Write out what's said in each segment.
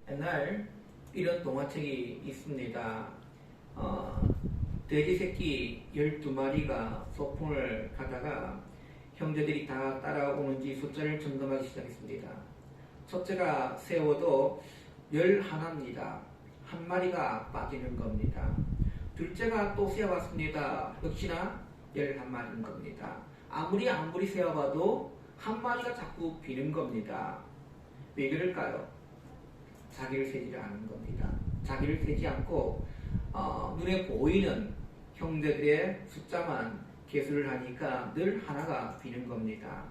옛날 이런 동화책이 있습니다. 돼지 새끼 12마리가 소풍을 가다가 형제들이 다 따라오는지 숫자를 점검하기 시작했습니다. 첫째가 세워도 11입니다. 한 마리가 빠지는 겁니다. 둘째가 또 세어봤습니다. 역시나 11마리인 겁니다. 아무리 세어봐도 한 마리가 자꾸 비는 겁니다. 왜 그럴까요? 자기를 세지 않은 겁니다. 자기를 세지 않고 눈에 보이는 형제들의 숫자만 계수를 하니까 늘 하나가 비는 겁니다.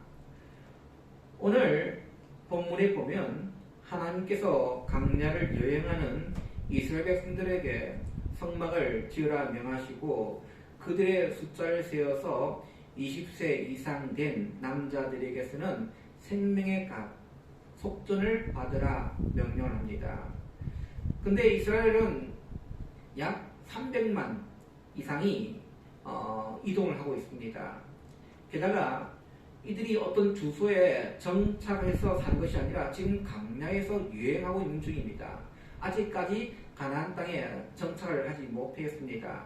오늘 본문에 보면 하나님께서 강야를 여행하는 이스라엘 백성들에게 성막을 지으라 명하시고 그들의 숫자를 세어서 20세 이상 된 남자들에게서는 생명의 값, 속전을 받으라 명령합니다. 근데 이스라엘은 약 300만 이상이 이동을 하고 있습니다. 게다가 이들이 어떤 주소에 정착해서 사는 것이 아니라 지금 강야에서 유행하고 있는 중입니다. 아직까지 가나안 땅에 정착을 하지 못했습니다.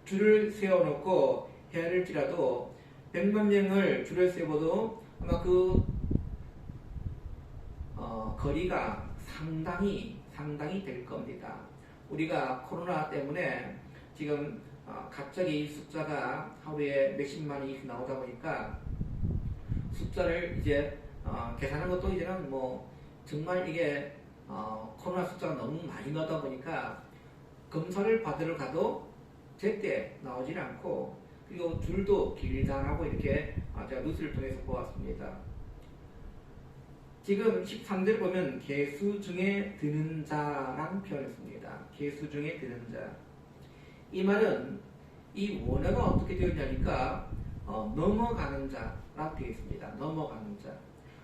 줄을 세워놓고 해를지라도 100만 명을 줄을 세워도 아마 그 거리가 상당히 될 겁니다. 우리가 코로나 때문에 지금 갑자기 숫자가 하루에 몇십만이 나오다 보니까 숫자를 이제 계산하는 것도 이제는 뭐 정말 이게 코로나 숫자가 너무 많이 나오다 보니까 검사를 받으러 가도 제때 나오질 않고 그리고 줄도 길다라고 이렇게 제가 뉴스를 통해서 보았습니다. 지금 13절 보면 계수 중에 드는 자라는 표현을 씁니다. 계수 중에 드는 자. 이 말은 이 원어가 어떻게 되어 있냐니까 넘어가는 자라고 되어 있습니다. 넘어가는 자.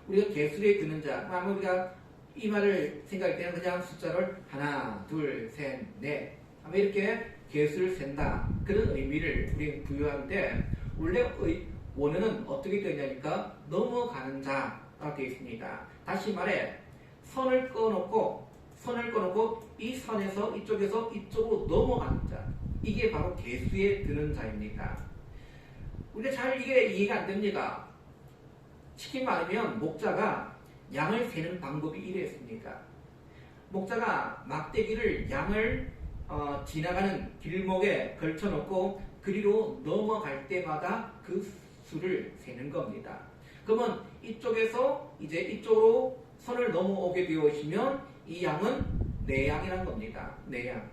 우리가 계수에 드는 자. 아마 우리가 이 말을 생각할 때는 그냥 숫자를 하나, 둘, 셋, 넷 아마 이렇게 계수를 센다. 그런 의미를 우리가 부여하는데 원래 원어는 어떻게 되어 있냐니까 넘어가는 자 되어 있습니다. 다시 말해 선을 꺼놓고 이 선에서 이쪽에서 이쪽으로 넘어가는 자, 이게 바로 계수에 드는 자입니다. 우리가 잘 이게 이해가 안 됩니다. 쉽게 말하면 목자가 양을 세는 방법이 이랬습니다. 목자가 막대기를 양을 지나가는 길목에 걸쳐놓고 그리로 넘어갈 때마다 그 수를 세는 겁니다. 그러면 이쪽에서 이제 이쪽으로 선을 넘어오게 되어지면 이 양은 내 양이란 겁니다. 내 양.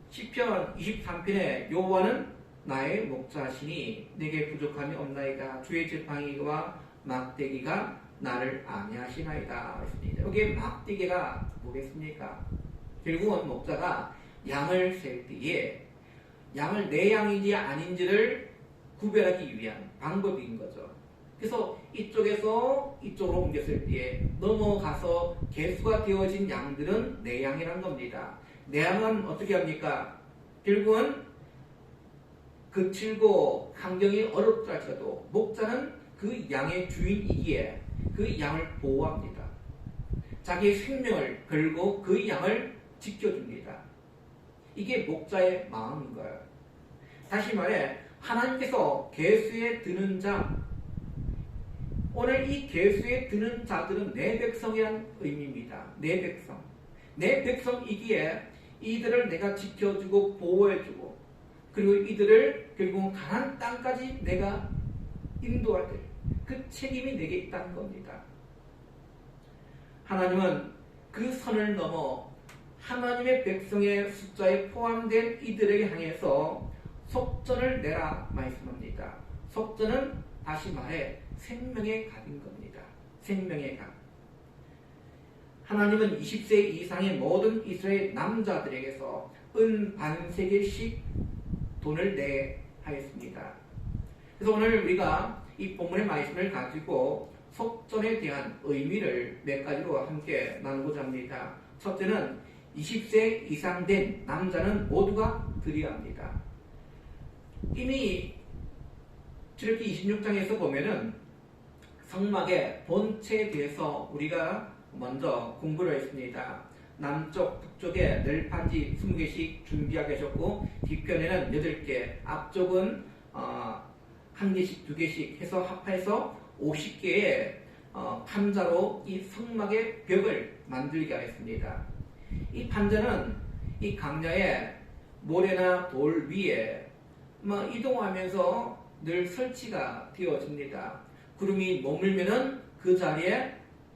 시편 23편에 여호와는 나의 목자시니 내게 부족함이 없나이다. 주의 지팡이와 막대기가 나를 안위하시나이다. 했습니다. 여기에 막대기가 뭐겠습니까? 결국은 목자가 양을 셀 때에 양을 내 양인지 아닌지를 구별하기 위한 방법인 거죠. 그래서 이쪽에서 이쪽으로 옮겼을 때에 넘어가서 개수가 되어진 양들은 내 양이란 겁니다. 내 양은 어떻게 합니까? 결국은 거칠고 환경이 어렵다 할지라도 목자는 그 양의 주인이기에 그 양을 보호합니다. 자기의 생명을 걸고 그 양을 지켜줍니다. 이게 목자의 마음인 거예요. 다시 말해 하나님께서 계수에 드는 자, 오늘 이 계수에 드는 자들은 내 백성이란 의미입니다. 내 백성. 내 백성이기에 이들을 내가 지켜주고 보호해주고 그리고 이들을 결국 가나안 땅까지 내가 인도할 때 그 책임이 내게 있다는 겁니다. 하나님은 그 선을 넘어 하나님의 백성의 숫자에 포함된 이들에게 향해서 속전을 내라 말씀합니다. 속전은 다시 말해 생명의 값인 겁니다. 생명의 값. 하나님은 20세 이상의 모든 이스라엘 남자들에게서 은 반세겔씩 돈을 내 하였습니다. 그래서 오늘 우리가 이 본문의 말씀을 가지고 속전에 대한 의미를 몇 가지로 함께 나누고자 합니다. 첫째는 20세 이상 된 남자는 모두가 드려야 합니다. 이미 출애굽기 26장에서 보면은 성막의 본체에 대해서 우리가 먼저 공부를 했습니다. 남쪽, 북쪽에 널판지 20개씩 준비하게 하셨고 뒤편에는 8개, 앞쪽은 1개씩, 2개씩 해서 합해서 50개의 판자로 이 성막의 벽을 만들게 하였습니다. 이 판자는 이 강야의 모래나 돌 위에 이동하면서 늘 설치가 되어집니다. 구름이 머물면은 그 자리에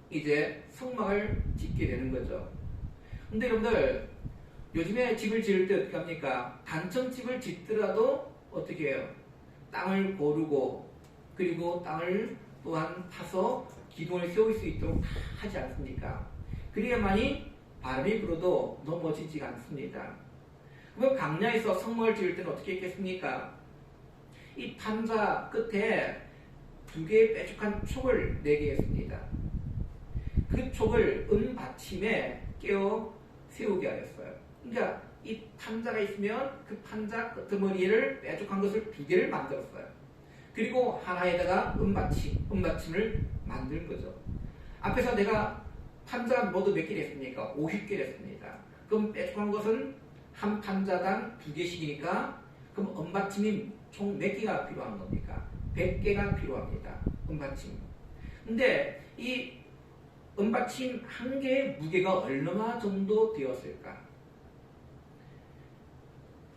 이제 성막을 짓게 되는 거죠. 근데 여러분들 요즘에 집을 지을 때 어떻게 합니까? 단층집을 짓더라도 어떻게 해요? 땅을 고르고 그리고 땅을 또한 파서 기둥을 세울 수 있도록 다 하지 않습니까? 그래야만이 바람이 불어도 넘어지지 않습니다. 그럼 강야에서 성막을 지을 때는 어떻게 했겠습니까? 이 판자 끝에 2개의 뾰족한 촉을 내게 했습니다. 그 촉을 은받침에 깨어 세우게 하였어요. 그러니까 이 판자가 있으면 그 판자 끄트머리를 뾰족한 것을 2개를 만들었어요. 그리고 하나에다가 은받침을 만든 거죠. 앞에서 내가 판자가 모두 몇 개를 했습니까? 50개를 했습니다. 그럼 뾰족한 것은 한 판자당 2개씩이니까 그럼 은받침이 총 몇 개가 필요한 겁니까? 100개가 필요합니다. 은받침. 근데 이 은받침 한 개의 무게가 얼마 정도 되었을까?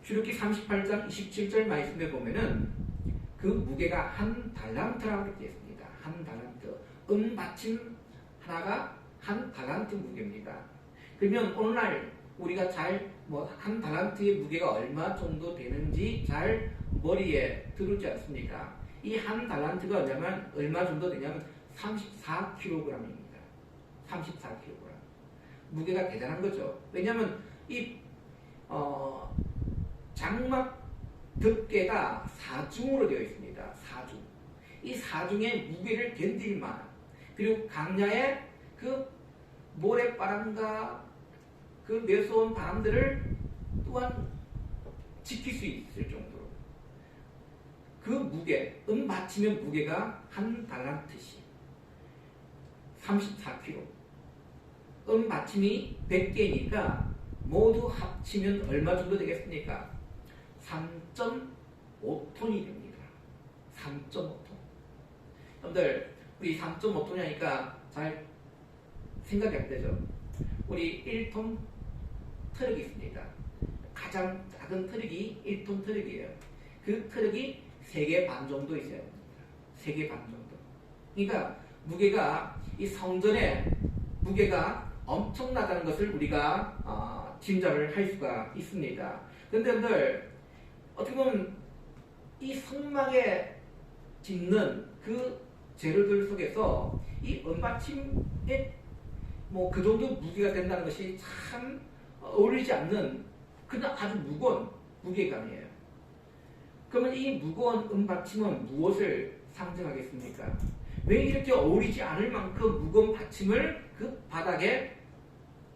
출애굽기 38장 27절 말씀에 보면은 그 무게가 한 달란트라고 되어 있습니다. 한 달란트. 은받침 하나가 한 달란트 무게입니다. 그러면 오늘날 우리가 잘 한 달란트의 무게가 얼마 정도 되는지 잘 머리에 들었지 않습니까? 이 한 달란트가 얼마 정도 되냐면 34kg입니다. 34kg. 무게가 대단한 거죠. 왜냐하면 이 장막 덮개가 4중으로 되어 있습니다. 4중. 이 4중의 무게를 견딜 만한 그리고 강야의 그 모래바람과 그 매서운 바람들을 또한 지킬 수 있을 정도로 그 무게, 은받침의 무게가 한 달란트씩 34kg. 은받침이 100개니까 모두 합치면 얼마 정도 되겠습니까? 3.5톤이 됩니다. 3.5톤. 여러분들 우리 3.5톤이 하니까 잘 생각이 안 되죠? 우리 1톤 트럭이 있습니다. 가장 작은 트럭이 1톤 트럭이에요. 그 트럭이 3개 반 정도 있어야 됩니다. 3개 반 정도. 그러니까 무게가 이 성전의 무게가 엄청나다는 것을 우리가 짐작을 할 수가 있습니다. 그런데 여러분들 어떻게 보면 이 성막에 짓는 그 재료들 속에서 이 은받침에 그 정도 무게가 된다는 것이 참 어울리지 않는 그냥 아주 무거운 무게감이에요. 그러면 이 무거운 은받침은 무엇을 상징하겠습니까? 왜 이렇게 어울리지 않을 만큼 무거운 받침을 그 바닥에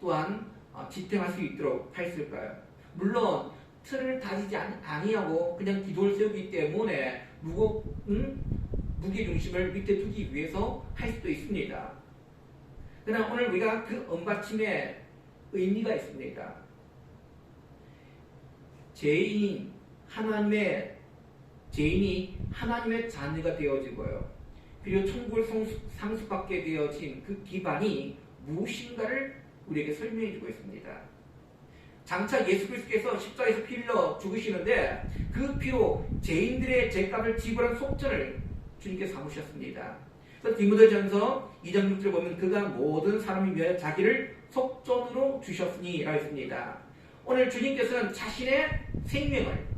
또한 지탱할 수 있도록 했을까요? 물론 틀을 다지지 아니하고 그냥 기둥을 세우기 때문에 무거운 무게중심을 밑에 두기 위해서 할 수도 있습니다. 그러나 오늘 우리가 그 은받침의 의미가 있습니다. 죄인이 하나님의 자녀가 되어지고요. 그리고 천국을 상속받게 되어진 그 기반이 무엇인가를 우리에게 설명해주고 있습니다. 장차 예수 그리스도께서 십자가에서 피 흘려 죽으시는데 그 피로 죄인들의 죄값을 지불한 속전을 주님께서 삼으셨습니다. 그래서 디모데전서 2장 6절에 보면 그가 모든 사람을 위하여 자기를 속전으로 주셨으니 라고 했습니다. 오늘 주님께서는 자신의 생명을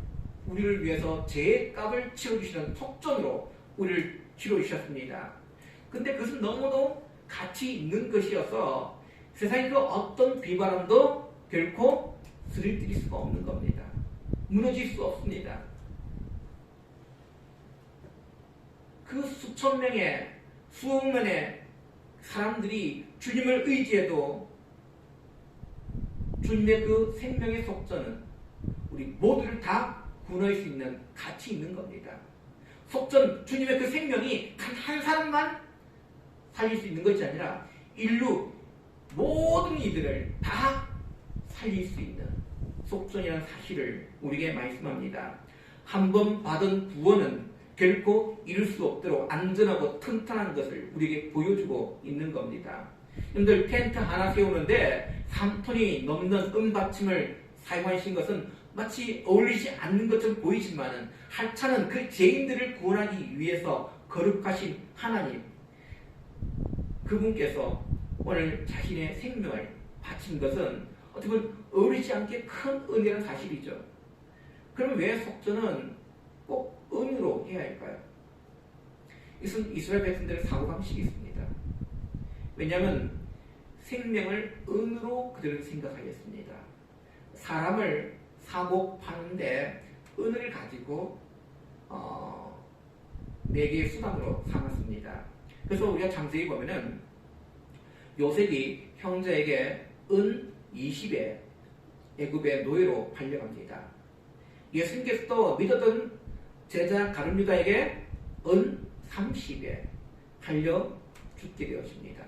우리를 위해서 죄값을 치러주시는 속전으로 우리를 치러주셨습니다. 근데 그것은 너무도 가치 있는 것이어서 세상의 그 어떤 비바람도 결코 쓰러뜨릴 수가 없는 겁니다. 무너질 수 없습니다. 그 수천 명의 수억 명의 사람들이 주님을 의지해도 주님의 그 생명의 속전은 우리 모두를 다 구원할 수 있는 가치 있는 겁니다. 속전, 주님의 그 생명이 단 한 사람만 살릴 수 있는 것이 아니라 인류 모든 이들을 다 살릴 수 있는 속전이라는 사실을 우리에게 말씀합니다. 한 번 받은 구원은 결코 잃을 수 없도록 안전하고 튼튼한 것을 우리에게 보여주고 있는 겁니다. 여러분들 텐트 하나 세우는데 3톤이 넘는 은받침을 사용하신 것은 마치 어울리지 않는 것처럼 보이지만 하찮은 그 죄인들을 구원하기 위해서 거룩하신 하나님, 그분께서 오늘 자신의 생명을 바친 것은 어떻게 보면 어울리지 않게 큰 은혜라는 사실이죠. 그럼 왜 속전은 꼭 은으로 해야 할까요? 이것은 이스라엘 백성들의 사고방식이 있습니다. 왜냐하면 생명을 은으로 그들은 생각하였습니다. 사람을 사고 파는데 은을 가지고 매개의 수단으로 삼았습니다. 그래서 우리가 창세기 보면은 요셉이 형제에게 은 20에 애굽의 노예로 팔려갑니다. 예수님께서도 믿었던 제자 가룟유다에게 은 30에 팔려 죽게 되었습니다.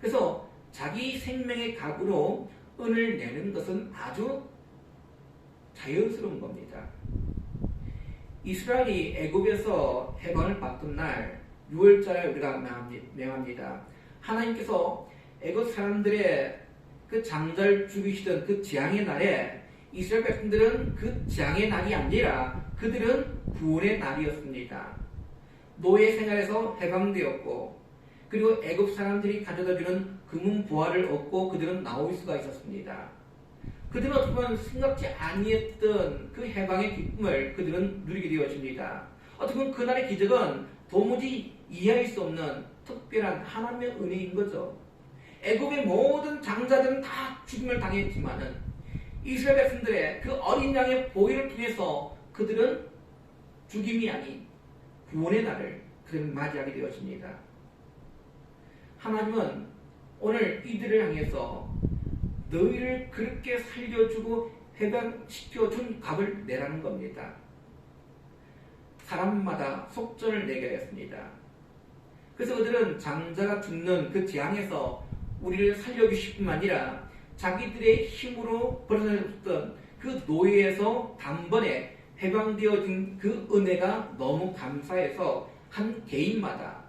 그래서 자기 생명의 값으로 은을 내는 것은 아주 자연스러운 겁니다. 이스라엘이 애굽에서 해방을 받던 날 6월절에 우리가 명합니다. 하나님께서 애굽 사람들의 그 장자를 죽이시던 그 재앙의 날에 이스라엘 백성들은 그 재앙의 날이 아니라 그들은 구원의 날이었습니다. 노예 생활에서 해방되었고 그리고 애굽 사람들이 가져다주는 금은 보화를 얻고 그들은 나올 수가 있었습니다. 그들은 어떻게 보면 생각지 아니했던 그 해방의 기쁨을 그들은 누리게 되었습니다. 어떻게 보면 그날의 기적은 도무지 이해할 수 없는 특별한 하나님의 은혜인 거죠. 애굽의 모든 장자들은 다 죽임을 당했지만은 이스라엘 백성들의 그 어린 양의 보혈을 통해서 그들은 죽임이 아닌 구원의 날을 그들은 맞이하게 되었습니다. 하나님은 오늘 이들을 향해서 너희를 그렇게 살려주고 해방시켜준 값을 내라는 겁니다. 사람마다 속전을 내게 하였습니다. 그래서 그들은 장자가 죽는 그 재앙에서 우리를 살려주실 뿐만 아니라 자기들의 힘으로 벌어졌던 그 노예에서 단번에 해방되어진 그 은혜가 너무 감사해서 한 개인마다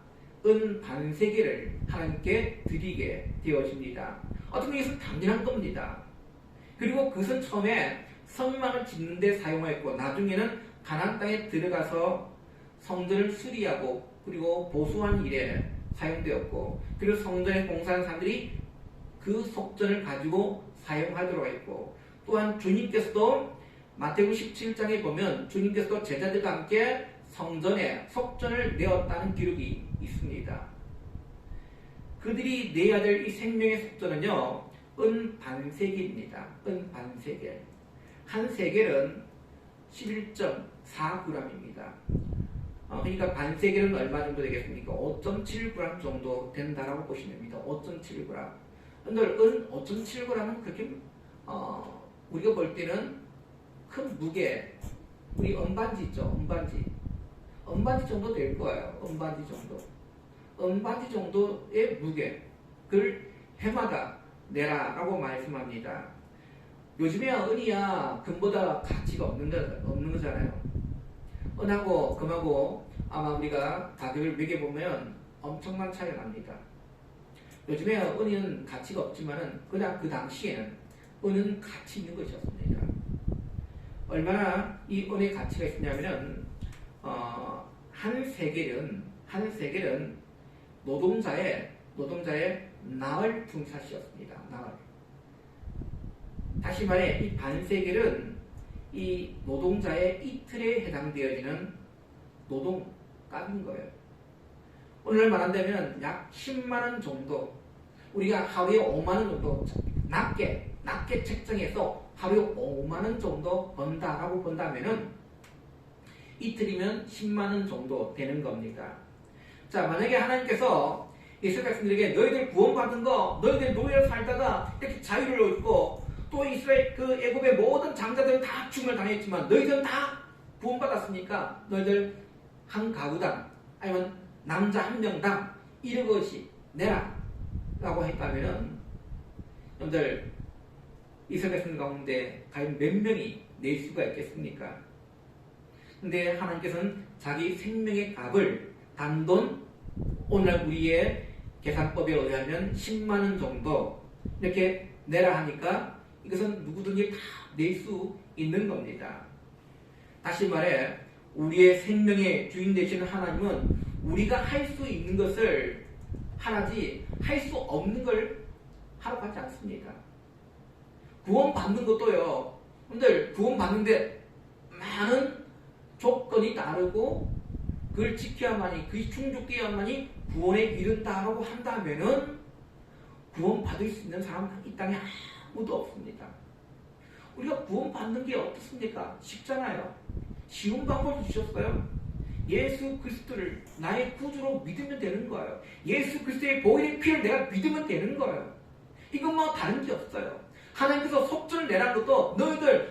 은 반세계를 하나님께 드리게 되어집니다. 어떻게 보면 이것은 당연한 겁니다. 그리고 그것은 처음에 성막을 짓는 데 사용하였고 나중에는 가나안 땅에 들어가서 성전을 수리하고 그리고 보수한 일에 사용되었고 그리고 성전에 봉사하는 사람들이 그 속전을 가지고 사용하도록 했고 또한 주님께서도 마태복음 17장에 보면 주님께서도 제자들과 함께 성전에 속전을 내었다는 기록이 있습니다. 그들이 내야 될 이 생명의 속전은요 은 반세겔입니다. 은 반세겔. 한 세겔은 11.4g입니다. 그러니까 반세겔은 얼마 정도 되겠습니까? 5.7g 정도 된다라고 보시면 됩니다. 5.7g. 근데 은 5.7g은 그렇게 우리가 볼 때는 큰 무게, 우리 은반지 있죠? 은반지 정도 될 거예요. 은반지 정도. 은반지 정도의 무게를 해마다 내라라고 말씀합니다. 요즘에 은이야 금보다 가치가 없는 거잖아요. 은하고 금하고 아마 우리가 가격을 매겨보면 엄청난 차이가 납니다. 요즘에 은은 가치가 없지만은 그냥 그 당시에는 은은 가치 있는 것이었습니다. 얼마나 이 은의 가치가 있었냐면은 한 세겔은 노동자의 나흘 품삯이었습니다. 나흘. 다시 말해 이 반세겔은 이 노동자의 이틀에 해당되어지는 노동값인 거예요. 오늘 말한다면 약 10만원 정도, 우리가 하루에 5만원 정도 낮게 책정해서 하루에 5만원 정도 번다라고 본다면은 이틀이면 10만원 정도 되는 겁니다. 자, 만약에 하나님께서 이스라엘 백성들에게 너희들 구원받은 거, 너희들 노예로 살다가 이렇게 자유를 얻고 또 이스라엘 그 애굽의 모든 장자들은 다 죽음을 당했지만 너희들은 다 구원받았으니까 너희들 한 가구당 아니면 남자 한 명당 1억씩 내라 라고 했다면은 여러분들 이스라엘 백성 가운데 과연 몇 명이 낼 수가 있겠습니까? 근데 하나님께서는 자기 생명의 값을 단돈 오늘 우리의 계산법에 의하면 10만 원 정도 이렇게 내라 하니까 이것은 누구든지 다 낼 수 있는 겁니다. 다시 말해 우리의 생명의 주인 되시는 하나님은 우리가 할 수 있는 것을 하나지 할 수 없는 걸 하러 가지 않습니다. 구원 받는 것도요. 여러분들 구원 받는데 많은 조건이 따르고 그걸 지켜야만이 그게 충족되어야만이 구원에 이른다라고 한다면은 구원 받을 수 있는 사람은 이 땅에 아무도 없습니다. 우리가 구원 받는 게 어떻습니까? 쉽잖아요. 쉬운 방법을 주셨어요. 예수 그리스도를 나의 구주로 믿으면 되는 거예요. 예수 그리스도의 보혈의 피를 내가 믿으면 되는 거예요. 이건 뭐 다른 게 없어요. 하나님께서 속전을 내라는 것도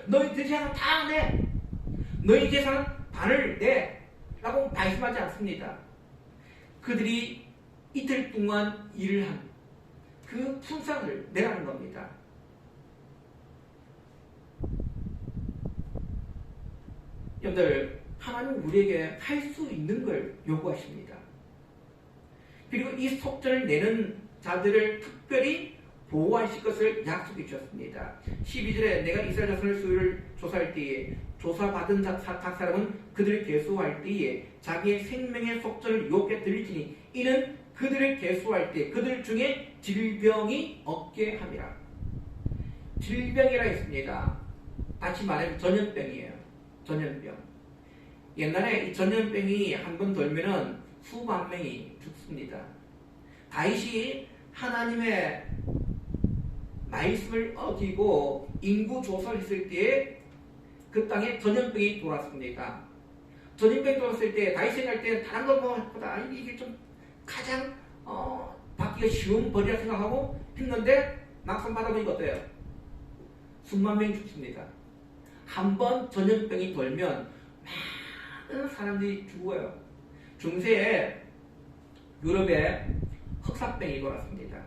너희 재산은 다 내. 너희 재산은 반을 내. 라고 말씀하지 않습니다. 그들이 이틀 동안 일을 한 그 품삯을 내라는 겁니다. 여러분들 하나님은 우리에게 할 수 있는 걸 요구하십니다. 그리고 이 속전을 내는 자들을 특별히 보호하실 것을 약속해 주셨습니다. 12절에 내가 이스라엘 자손의 수를 조사할 때에 조사받은 각 사람은 그들을 계수할 때에 자기의 생명의 속전을 유혹해 드릴지니 이는 그들을 계수할 때 그들 중에 질병이 없게 함이라. 질병이라 했습니다. 다시 말하면 전염병이에요. 전염병. 옛날에 이 전염병이 한 번 돌면은 수만 명이 죽습니다. 다윗이 하나님의 말씀을 어기고 인구 조사를 했을 때에 그 땅에 전염병이 돌았습니다. 전염병이 돌았을 때 다윗이 생각할 때 다른 것보다 이게 좀 가장 받기가 쉬운 벌이라 생각하고 했는데 막상 받아보니까 어때요? 수만 명이 죽습니다. 한 번 전염병이 돌면 많은 사람들이 죽어요. 중세에 유럽에 흑사병이 돌았습니다.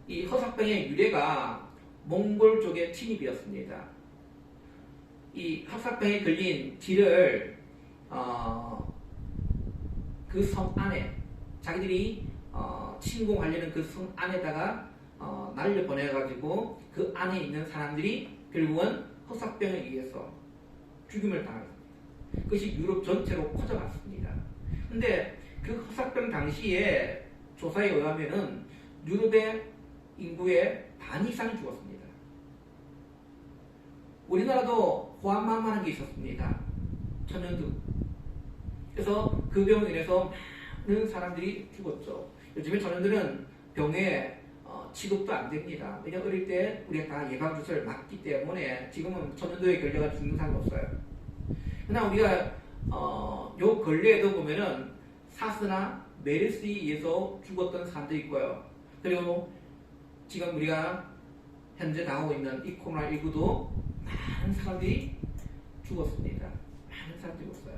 이 흑사병의 유래가 몽골 쪽의 침입이었습니다. 이 흑사병에 걸린 쥐를 그 성 안에 자기들이 침공하려는 그 성 안에다가 날려 보내가지고 그 안에 있는 사람들이 결국은 흑사병에 의해서 죽임을 당했습니다. 그것이 유럽 전체로 퍼져갔습니다. 근데 그 흑사병 당시에 조사에 의하면은 유럽의 인구의 반 이상이 죽었습니다. 우리나라도 호암만한 게 있었습니다. 천연두. 그래서 그 병으로 인해서 많은 사람들이 죽었죠. 요즘에 천연두는 병에 취급도 안 됩니다. 왜냐하면 어릴 때 우리가 다 예방주사를 맞기 때문에 지금은 천연두에 걸려가 죽는 사람이 없어요. 그러나 우리가 요 근래에도 보면은 사스나 메르스에 의해서 죽었던 사람도 있고요. 그리고 지금 우리가 현재 당하고 있는 이 코로나19도 많은 사람들이 죽었습니다. 많은 사람들이 죽었어요.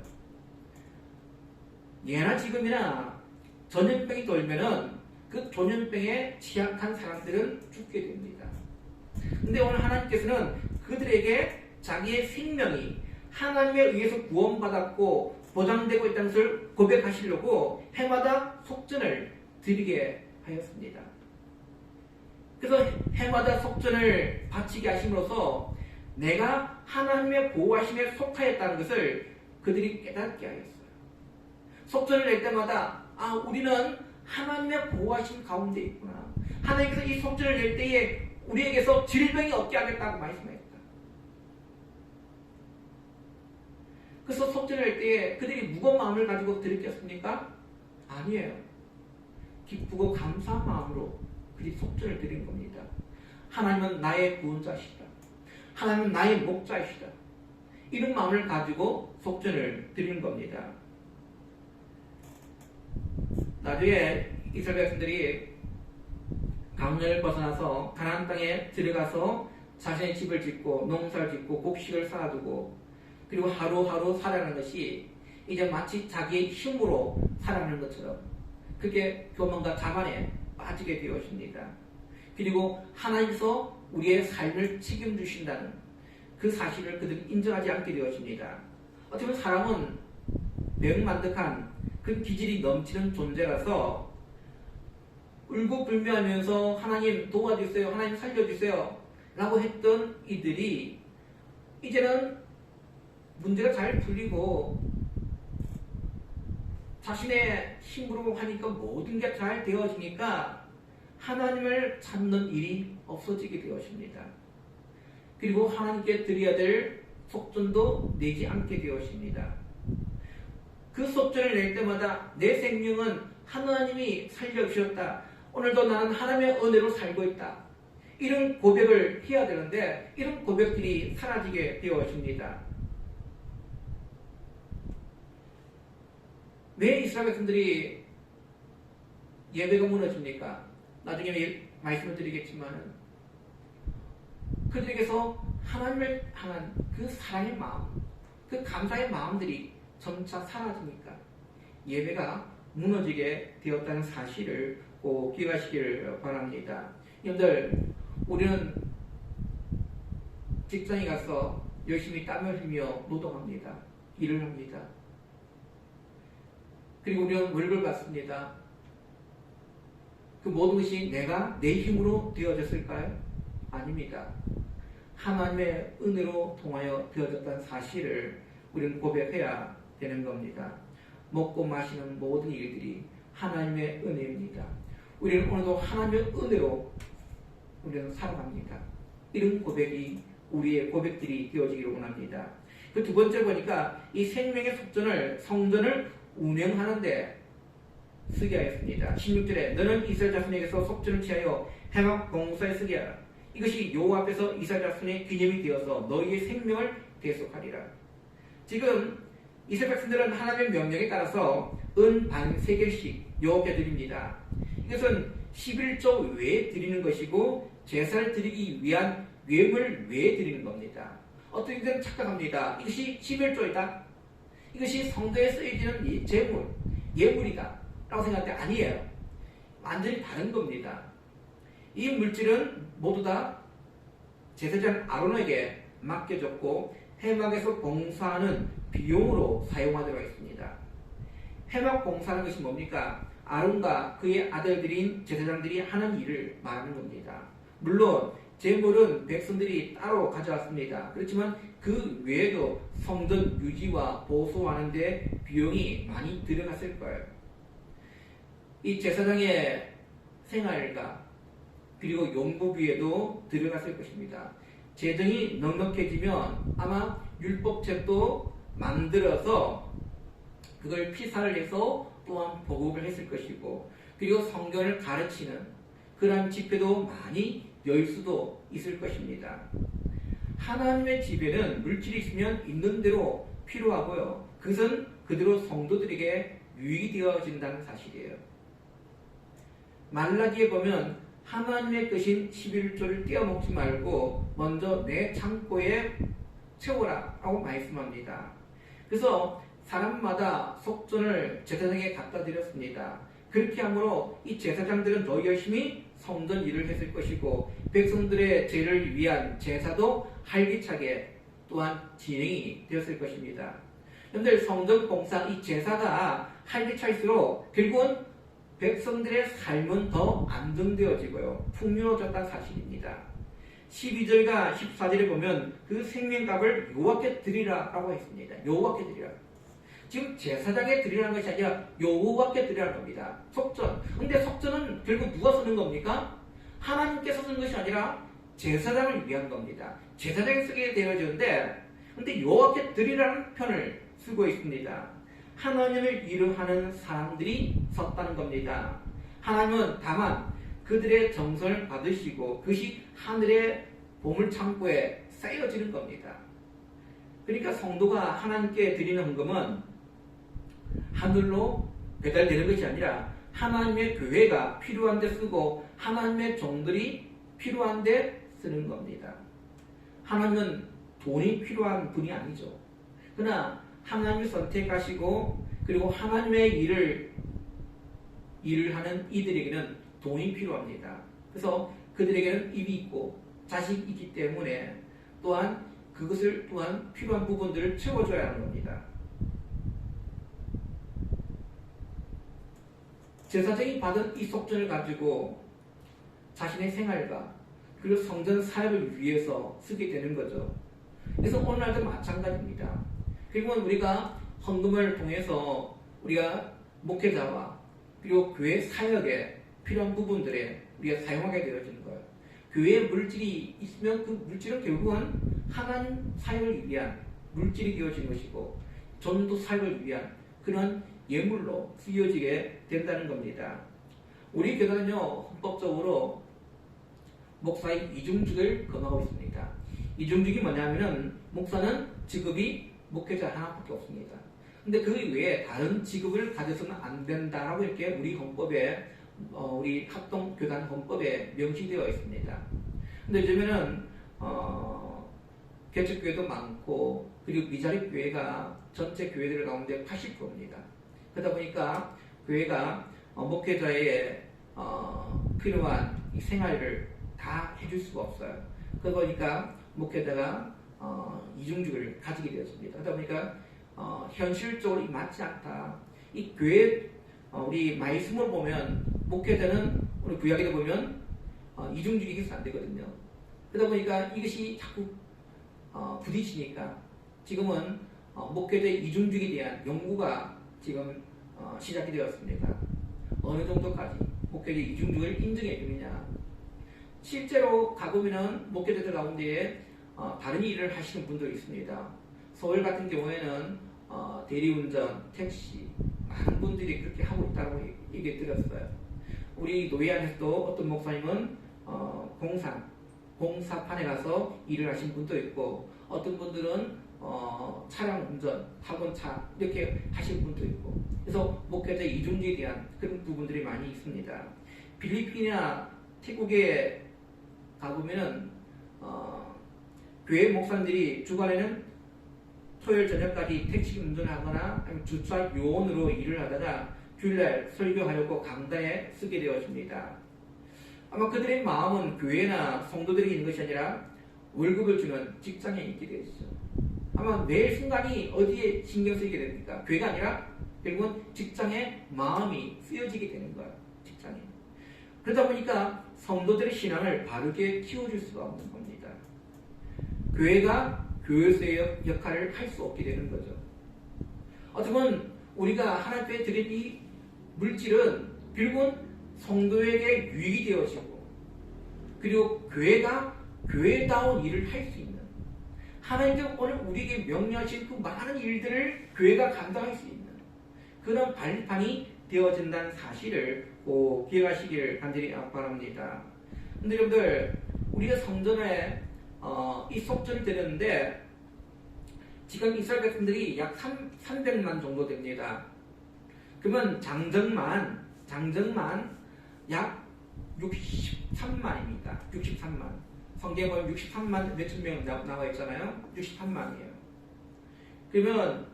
예나 지금이나 전염병이 돌면은 그 전염병에 취약한 사람들은 죽게 됩니다. 근데 오늘 하나님께서는 그들에게 자기의 생명이 하나님에 의해서 구원받았고 보장되고 있다는 것을 고백하시려고 해마다 속전을 드리게 하였습니다. 그래서 해마다 속전을 바치게 하심으로써 내가 하나님의 보호하심에 속하였다는 것을 그들이 깨닫게 하였어요. 속전을 낼 때마다 우리는 하나님의 보호하심 가운데 있구나. 하나님께서 이 속전을 낼 때에 우리에게서 질병이 없게 하겠다고 말씀하셨다. 그래서 속전을 낼 때에 그들이 무거운 마음을 가지고 드렸겠습니까? 아니에요. 기쁘고 감사한 마음으로 그들이 속전을 드린 겁니다. 하나님은 나의 구원자시다. 하나님은 나의 목자이시다. 이런 마음을 가지고 속전을 드리는 겁니다. 나중에 이스라엘 백성들이 강령을 벗어나서 가나안 땅에 들어가서 자신의 집을 짓고 농사를 짓고 곡식을 쌓아두고 그리고 하루하루 살아가는 것이 이제 마치 자기의 힘으로 살아가는 것처럼 그게 교만과 자만에 빠지게 되었습니다. 그리고 하나님께서 우리의 삶을 책임주신다는 그 사실을 그들은 인정하지 않게 되어집니다. 어떻게 보면 사람은 명만득한 그 기질이 넘치는 존재라서 울고불면하면서 하나님 도와주세요, 하나님 살려주세요 라고 했던 이들이 이제는 문제가 잘 풀리고 자신의 힘으로 하니까 모든 게 잘 되어지니까 하나님을 찾는 일이 없어지게 되어집니다. 그리고 하나님께 드려야 될 속전도 내지 않게 되어집니다. 그 속전을 낼 때마다 내 생명은 하나님이 살려주셨다. 오늘도 나는 하나님의 은혜로 살고 있다. 이런 고백을 해야 되는데 이런 고백들이 사라지게 되어집니다. 왜 이스라엘 백성들이 예배가 무너집니까? 나중에 말씀을 드리겠지만 그들에게서 하나님을 향한 그 사랑의 마음, 그 감사의 마음들이 점차 사라지니까 예배가 무너지게 되었다는 사실을 꼭 기억하시기를 바랍니다. 여러분들, 우리는 직장에 가서 열심히 땀을 흘리며 노동합니다. 일을 합니다. 그리고 우리는 월급을 받습니다. 그 모든 것이 내가 내 힘으로 되어졌을까요? 아닙니다. 하나님의 은혜로 통하여 되어졌다는 사실을 우리는 고백해야 되는 겁니다. 먹고 마시는 모든 일들이 하나님의 은혜입니다. 우리는 오늘도 하나님의 은혜로 우리는 살아갑니다. 이런 고백이 우리의 고백들이 되어지기를 원합니다. 그 두 번째 보니까 이 생명의 속전을 성전을 운영하는데 쓰게 하였습니다. 16절에 너는 이스라엘 자손에게서 속전을 취하여 회막 봉사에 쓰게 하라. 이것이 여호와 앞에서 이스라엘 자손의 기념이 되어서 너희의 생명을 계속하리라. 지금 이스라엘 백성들은 하나님의 명령에 따라서 은 반 세겔씩 여호와께 드립니다. 이것은 11조 외에 드리는 것이고 제사를 드리기 위한 외물 외에 드리는 겁니다. 어떤 이들은 착각합니다. 이것이 11조이다. 이것이 성도에 쓰여지는 재물, 예물이다 라고 생각할 때 아니에요. 완전히 다른 겁니다. 이 물질은 모두 다 제사장 아론에게 맡겨졌고 회막에서 봉사하는 비용으로 사용하도록 했습니다. 회막 봉사하는 것이 뭡니까? 아론과 그의 아들들인 제사장들이 하는 일을 말하는 겁니다. 물론 제물은 백성들이 따로 가져왔습니다. 그렇지만 그 외에도 성전 유지와 보수하는 데 비용이 많이 들어갔을 거예요. 이 제사장의 생활과 그리고 용도비에도 들어갔을 것입니다. 재정이 넉넉해지면 아마 율법책도 만들어서 그걸 피사를 해서 또한 보급을 했을 것이고 그리고 성경을 가르치는 그러한 집회도 많이 열 수도 있을 것입니다. 하나님의 집에는 물질이 있으면 있는 대로 필요하고요. 그것은 그대로 성도들에게 유익이 되어진다는 사실이에요. 말라기에 보면 하나님의 것인 11조를 떼어먹지 말고 먼저 내 창고에 채워라 라고 말씀합니다. 그래서 사람마다 속전을 제사장에게 갖다 드렸습니다. 그렇게 함으로 이 제사장들은 더 열심히 성전 일을 했을 것이고 백성들의 죄를 위한 제사도 활기차게 또한 진행이 되었을 것입니다. 여러분들 성전 봉사 이 제사가 활기차일수록 결국은 백성들의 삶은 더 안정되어지고요. 풍요로워졌다는 사실입니다. 12절과 14절에 보면 그 생명값을 여호와께 드리라 라고 했습니다. 여호와께 드리라. 지금 제사장에 드리라는 것이 아니라 여호와께 드리라는 겁니다. 속전. 근데 속전은 결국 누가 쓰는 겁니까? 하나님께서 쓰는 것이 아니라 제사장을 위한 겁니다. 제사장이 쓰게 되어지는데 근데 여호와께 드리라는 편을 쓰고 있습니다. 하나님을 위로하는 사람들이 썼다는 겁니다. 하나님은 다만 그들의 정성을 받으시고 그것이 하늘의 보물창고에 쌓여지는 겁니다. 그러니까 성도가 하나님께 드리는 헌금은 하늘로 배달되는 것이 아니라 하나님의 교회가 필요한 데 쓰고 하나님의 종들이 필요한 데 쓰는 겁니다. 하나님은 돈이 필요한 분이 아니죠. 그러나 하나님을 선택하시고 그리고 하나님의 일을 하는 이들에게는 돈이 필요합니다. 그래서 그들에게는 입이 있고 자식이 있기 때문에 또한 그것을 또한 필요한 부분들을 채워줘야 하는 겁니다. 제사장이 받은 이 속전을 가지고 자신의 생활과 그리고 성전 사역을 위해서 쓰게 되는 거죠. 그래서 오늘날도 마찬가지입니다. 결국은 우리가 헌금을 통해서 우리가 목회자와 그리고 교회 사역에 필요한 부분들에 우리가 사용하게 되어지는 거예요. 교회에 물질이 있으면 그 물질은 결국은 하나님 사역을 위한 물질이 되어지는 것이고 전도 사역을 위한 그런 예물로 쓰여지게 된다는 겁니다. 우리 교단은요, 헌법적으로 목사의 이중직을 권하고 있습니다. 이중직이 뭐냐면은 목사는 직업이 목회자 하나밖에 없습니다. 근데 그 외에 다른 직업을 가져서는 안 된다라고 이렇게 우리 헌법에 우리 합동교단 헌법에 명시되어 있습니다. 근데 요즘에는 개척교회도 많고 그리고 미자립 교회가 전체 교회들 가운데 80%입니다. 그러다 보니까 교회가 목회자의 필요한 이 생활을 다 해줄 수가 없어요. 그러다 보니까 목회자가 이중직을 가지게 되었습니다. 그러다 보니까 현실적으로 맞지 않다. 이 교회 우리 말씀을 보면 목회자는 우리 구약에도 보면 이중직이 있어서 안 되거든요. 그러다 보니까 이것이 자꾸 부딪히니까 지금은 목회자의 이중직에 대한 연구가 지금 시작이 되었습니다. 어느 정도까지 목회자의 이중직을 인정해 주느냐. 실제로 가보면은 목회자들 가운데에 다른 일을 하시는 분들이 있습니다. 서울 같은 경우에는 대리운전, 택시 많은 분들이 그렇게 하고 있다고 얘기 들었어요. 우리 노예 안에서도 어떤 목사님은 공사판에 가서 일을 하신 분도 있고 어떤 분들은 차량 운전, 학원차 이렇게 하신 분도 있고 그래서 목회자 이중직에 대한 그런 부분들이 많이 있습니다. 필리핀이나 태국에 가보면은 교회 목사님들이 주간에는 토요일 저녁까지 택시 운전을 하거나 아니면 주차 요원으로 일을 하다가 주일날 설교하려고 강단에 쓰게 되어집니다. 아마 그들의 마음은 교회나 성도들에게 있는 것이 아니라 월급을 주는 직장에 있게 되었죠. 아마 매 순간이 어디에 신경 쓰이게 됩니까? 교회가 아니라 결국은 직장에 마음이 쓰여지게 되는 거예요. 직장에. 그러다 보니까 성도들의 신앙을 바르게 키워줄 수가 없는 겁니다. 교회가 교회로서의 역할을 할 수 없게 되는 거죠. 어떻게 보면 우리가 하나님께 드린 이 물질은 결국은 성도에게 유익이 되어지고 그리고 교회가 교회다운 일을 할 수 있는 하나님께서 오늘 우리에게 명령하신 그 많은 일들을 교회가 감당할 수 있는 그런 발판이 되어진다는 사실을 꼭 기억하시길 간절히 바랍니다. 근데 여러분들 우리가 성전에 이 속전을 드렸는데 지금 이스라엘 백성들이 약 300만 정도 됩니다. 그러면 장정만 약 63만입니다. 63만. 성경에 보면 63만 몇천 명 나와 있잖아요. 63만이에요. 그러면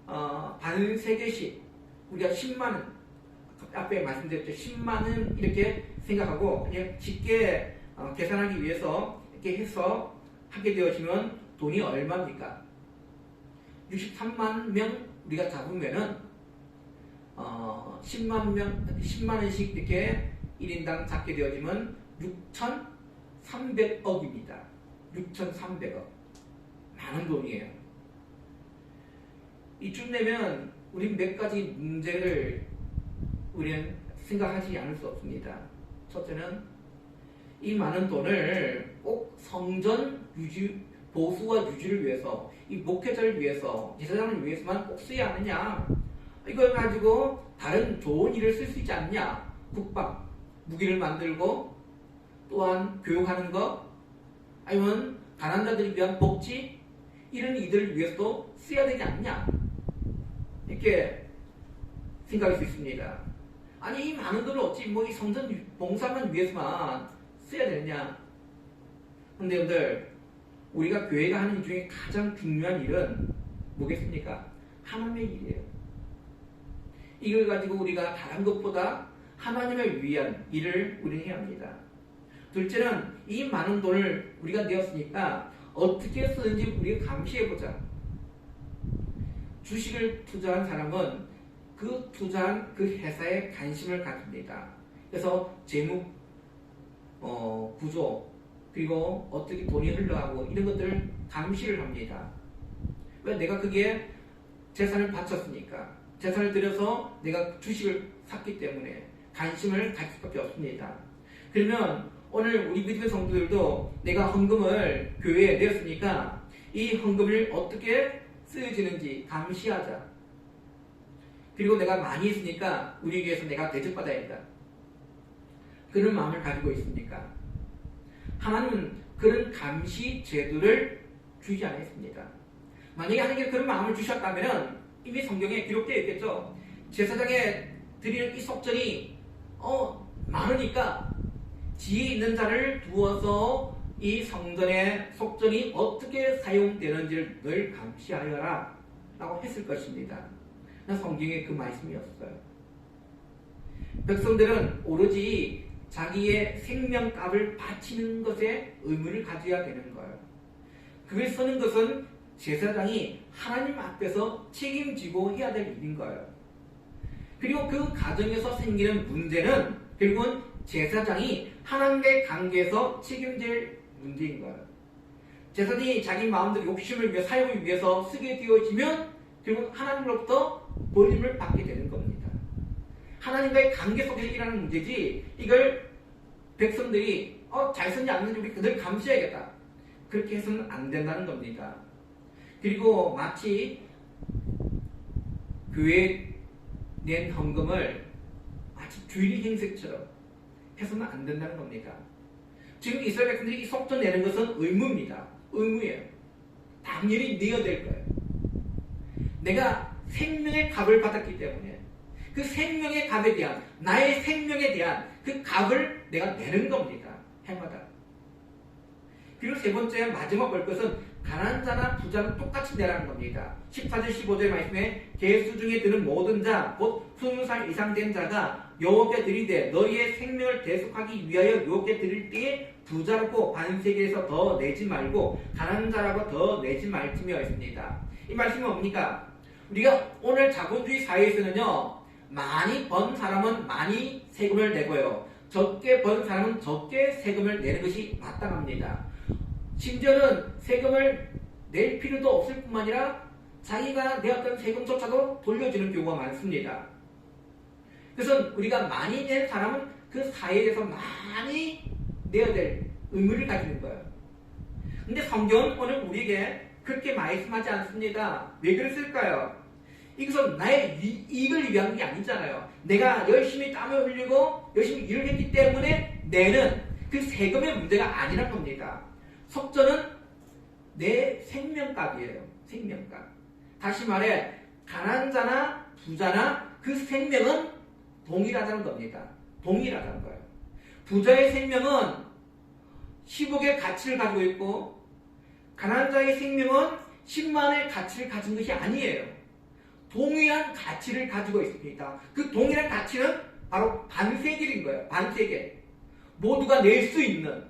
반 세계씩 우리가 10만 앞에 말씀드렸죠. 10만은 이렇게 생각하고 그냥 쉽게 계산하기 위해서 이렇게 해서 하게 되어지면 돈이 얼마입니까? 63만 명 우리가 잡으면은 10만 원씩 이렇게 1인당 잡게 되어지면 6,300억입니다. 6,300억. 많은 돈이에요. 이쯤 되면 우리 몇 가지 문제를 우리는 생각하지 않을 수 없습니다. 첫째는 이 많은 돈을 꼭 성전 유지, 보수와 유지를 위해서 이 목회자를 위해서 제사장을 위해서만 꼭 써야 하느냐 이걸 가지고 다른 좋은 일을 쓸 수 있지 않냐 국방, 무기를 만들고 또한 교육하는 것 아니면 가난한 자들을 위한 복지 이런 이들을 위해서도 써야 되지 않냐 이렇게 생각할 수 있습니다. 아니 이 많은 돈을 어찌 뭐 이 성전 봉사만 위해서만 써야 되느냐. 근데 여러분들 우리가 교회가 하는 일 중에 가장 중요한 일은 뭐겠습니까? 하나님의 일이에요. 이걸 가지고 우리가 다른 것보다 하나님을 위한 일을 우리는 해야 합니다. 둘째는 이 많은 돈을 우리가 내었으니까 어떻게 쓰는지 우리가 감시해보자. 주식을 투자한 사람은 그 투자한 그 회사에 관심을 가집니다. 그래서 재무 구조 그리고 어떻게 돈이 흘러가고 이런 것들을 감시를 합니다. 왜? 내가 그게 재산을 바쳤으니까, 재산을 들여서 내가 주식을 샀기 때문에 관심을 가질 수밖에 없습니다. 그러면 오늘 우리 믿음의 성도들도 내가 헌금을 교회에 내었으니까 이 헌금을 어떻게 쓰여지는지 감시하자. 그리고 내가 많이 했으니까 우리 교회에서 내가 대접받아야 한다. 그런 마음을 가지고 있습니까? 하나님은 그런 감시 제도를 주지 않았습니다. 만약에 하나님께 그런 마음을 주셨다면 이미 성경에 기록되어 있겠죠. 제사장에 드리는 이 속전이 많으니까 지혜 있는 자를 두어서 이 성전의 속전이 어떻게 사용되는지를 늘 감시하여라 라고 했을 것입니다. 성경에 그 말씀이었어요. 백성들은 오로지 자기의 생명값을 바치는 것에 의무를 가져야 되는 거예요. 그걸 쓰는 것은 제사장이 하나님 앞에서 책임지고 해야 될 일인 거예요. 그리고 그 과정에서 생기는 문제는 결국은 제사장이 하나님과의 관계에서 책임질 문제인 거예요. 제사장이 자기 마음대로 욕심을 위해 사용을 위해서 쓰게 되어지면 결국 하나님으로부터 버림을 받게 되는 겁니다. 하나님과의 관계 속에서 일어나는 문제지 이걸 백성들이 잘 썼는지 안 썼는지 우리 그들 감시해야겠다. 그렇게 해서는 안 된다는 겁니다. 그리고 마치 교회에 낸 헌금을 마치 주일 행색처럼 해서는 안 된다는 겁니다. 지금 이스라엘 백성들이 이 속전 내는 것은 의무입니다. 의무예요. 당연히 내야 될 거예요. 내가 생명의 값을 받았기 때문에 그 생명의 값에 대한 나의 생명에 대한 그 값을 내가 내는 겁니다. 해마다. 그리고 세 번째 마지막 볼 것은 가난한 자나 부자는 똑같이 내라는 겁니다. 14절 15절 말씀에 계수 중에 드는 모든 자 곧 20살 이상 된 자가 여호와께 드리되 너희의 생명을 대속하기 위하여 여호와께 드릴 때에 부자라고 반세계에서 더 내지 말고 가난한 자라고 더 내지 말지며 했습니다. 이 말씀이 뭡니까? 우리가 오늘 자본주의 사회에서는요, 많이 번 사람은 많이 세금을 내고요, 적게 번 사람은 적게 세금을 내는 것이 마땅합니다. 심지어는 세금을 낼 필요도 없을 뿐만 아니라 자기가 내었던 세금조차도 돌려주는 경우가 많습니다. 그래서 우리가 많이 낸 사람은 그 사회에서 많이 내야 될 의무를 가지는 거예요. 근데 성경은 오늘 우리에게 그렇게 말씀하지 않습니다. 왜 그랬을까요? 이것은 나의 이익을 위한 게 아니잖아요. 내가 열심히 땀을 흘리고 열심히 일을 했기 때문에 내는 그 세금의 문제가 아니란 겁니다. 속전은 내 생명값이에요. 생명값. 다시 말해 가난한 자나 부자나 그 생명은 동일하다는 겁니다. 동일하다는 거예요. 부자의 생명은 10억의 가치를 가지고 있고 가난한 자의 생명은 10만 원의 가치를 가진 것이 아니에요. 동일한 가치를 가지고 있습니다. 그 동일한 가치는 바로 반세겔인 거예요. 반세겔. 모두가 낼 수 있는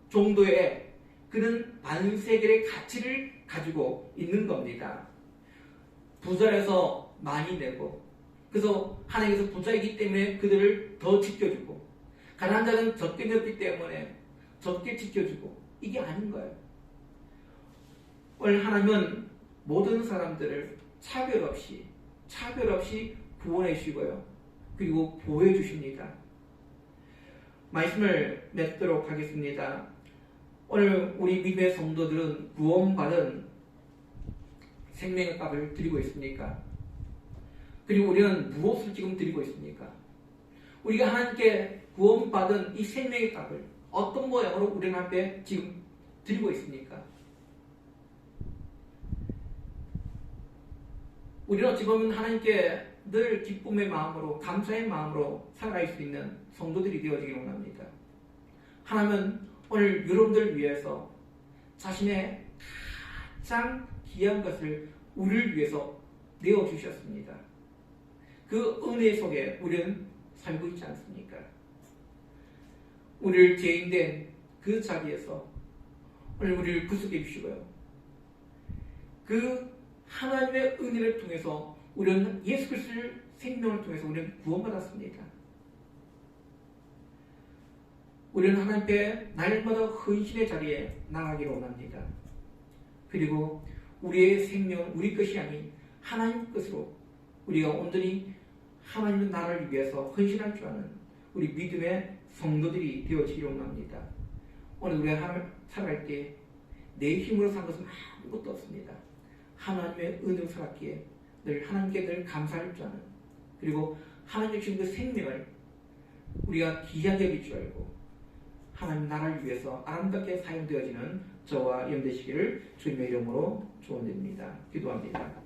정도의 그는 반세겔의 가치를 가지고 있는 겁니다. 부자라서 많이 내고, 그래서 하나님께서 부자이기 때문에 그들을 더 지켜주고, 가난한 자는 적게 냈기 때문에 적게 지켜주고, 이게 아닌 거예요. 오늘 하나님은 모든 사람들을 차별 없이 구원해 주시고요, 그리고 보호해 주십니다. 말씀을 맺도록 하겠습니다. 오늘 우리 믿음의 성도들은 구원받은 생명의 값을 드리고 있습니까? 그리고 우리는 무엇을 지금 드리고 있습니까? 우리가 하나님께 구원받은 이 생명의 값을 어떤 모양으로 우리 앞에 지금 드리고 있습니까? 우리는 어찌 보면 하나님께 늘 기쁨의 마음으로, 감사의 마음으로 살아갈 수 있는 성도들이 되어지길 원합니다. 하나님은 오늘 여러분들 위해서 자신의 가장 귀한 것을 우리를 위해서 내어주셨습니다. 그 은혜 속에 우리는 살고 있지 않습니까? 우리를 죄인된 그 자리에서 오늘 우리를 구속해 주시고요. 그 하나님의 은혜를 통해서 우리는 예수 그리스도의 생명을 통해서 우리는 구원받았습니다. 우리는 하나님께 날마다 헌신의 자리에 나가기를 원합니다. 그리고 우리의 생명은 우리 것이 아닌 하나님 것으로 우리가 온전히 하나님의 나라를 위해서 헌신할 줄 아는 우리 믿음의 성도들이 되어지기를 원합니다. 오늘 우리가 하나님 살아갈 때 내 힘으로 산 것은 아무것도 없습니다. 하나님의 은혜로 살았기에 늘 하나님께 늘 감사할 줄 아는, 그리고 하나님 주신 그 생명을 우리가 귀하게 여길 줄 알고 하나님 나라를 위해서 아름답게 사용되어지는 저와 여러분 되시기를 주님의 이름으로 축원드립니다. 기도합니다.